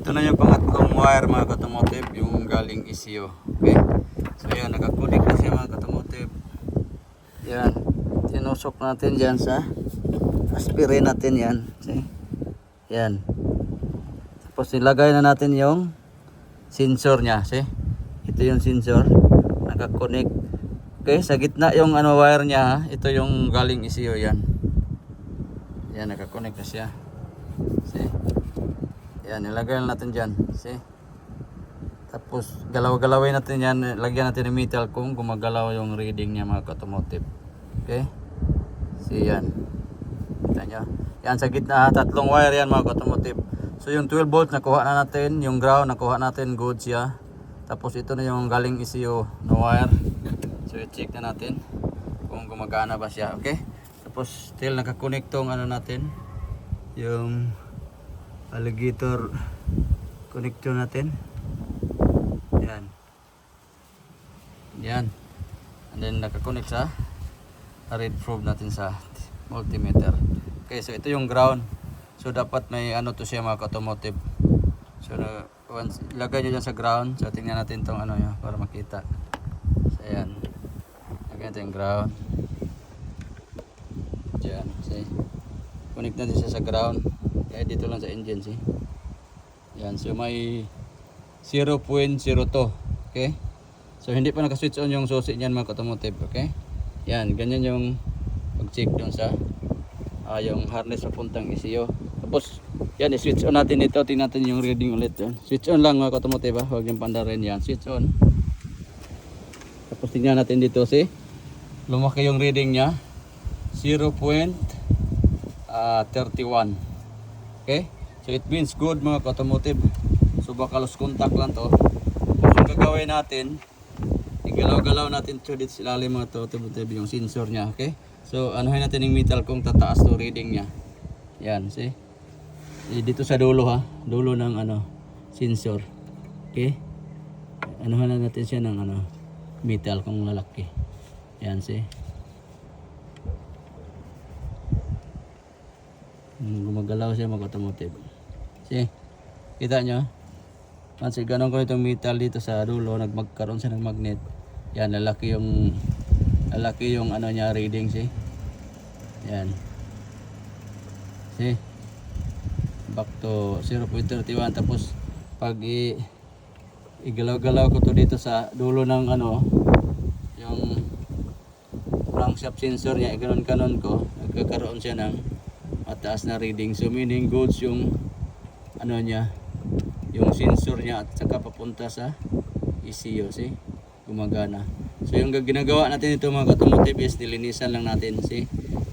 Ito na yung pangatlong wire mga katomotive, yung galing ECU. Okay? So yan, nakakunik na siya mga katomotive. Yan, tinusok natin dyan sa aspirin natin yan. See? Yan. Tapos nilagay na natin yung sensor nya. See? Ito yung sensor. Nakakunik. Okay, sa gitna yung wire nya ha. Ito yung galing ECU yan. Yan, nakakunik na siya. See? Yan, nilagay natin dyan. See? Tapos, galaw-galawin natin yan. Lagyan natin ng metal kung gumagalaw yung reading niya mga automotive. Okay? See, yan. Kita nyo? Yan, sa gitna. Tatlong wire yan mga automotive. So, yung 12 volts nakuha na natin. Yung ground nakuha natin. Good siya. Tapos, ito na yung galing ECU na wire. So, i-check na natin kung gumagana ba siya. Okay? Tapos, still nakakonect tong natin. Yung alligator connector natin. Yan. Yan. And then nakakonect sa read probe natin sa multimeter. Okay, so ito yung ground. So dapat may to siya mga automotive. So once ilagay nyo dyan sa ground. So tingnan natin tong yun para makita. So ayan. Lagyan natin yung ground. Diyan. See? Connect natin siya sa ground. Kaya dito lang sa engine, see? Yan, so may 0.02. Okay? So hindi pa naka-switch on yung susi niyan mga automotive, okay? Yan, ganyan yung pag-check dun sa yung harness papuntang ECU. Tapos, yan, i-switch on natin dito. Tingnan natin yung reading ulit. Yan. Switch on lang mga automotive, ha? Huwag yung pandarin yan. Switch on. Tapos tingnan natin dito, see? Lumaki yung reading niya. 0.31. Okay? So it means good mga automotive. So baka lost contact lang to. So yung gagawin natin, igalaw-galaw natin to dito sa ilalim mga automotive yung sensor niya. Okay? So anuhin natin yung metal kung tataas to reading niya. Yan, see? Dito sa dulo ha. Dulo ng sensor. Okay? Anuhin natin siya ng metal kung lalaki. Yan, see? Gumagalaw siya mga automotive. See? Kita nyo? Once ganon ko itong metal dito sa dulo, magkaroon siya ng magnet. Yan, lalaki yung niya reading, see? Yan. See? Back to 0.31. Tapos pag igalaw-galaw ko to dito sa dulo ng yung crankshaft sensor niya, iganon-kanon ko, nagkakaroon siya ng mataas na reading. So meaning goods yung niya, yung sensor niya at saka papunta sa ECU, see? Gumagana. So yung ginagawa natin ito mga automotive is nilinisan lang natin, see?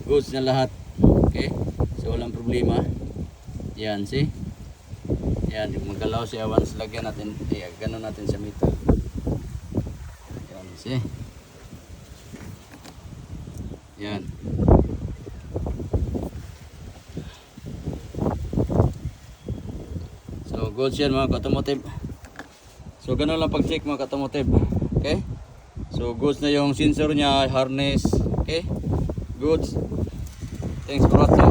Goods na lahat. Okay? So walang problema. Yan, see? Yan, magalaw siya once lagyan natin, gano'n natin sa meter. Yan, see? Yan. So goods yan mga automotive. So ganun lang pag-check mga automotive. Okay? So goods na yung sensor niya, harness. Okay? Goods. Thanks for watching.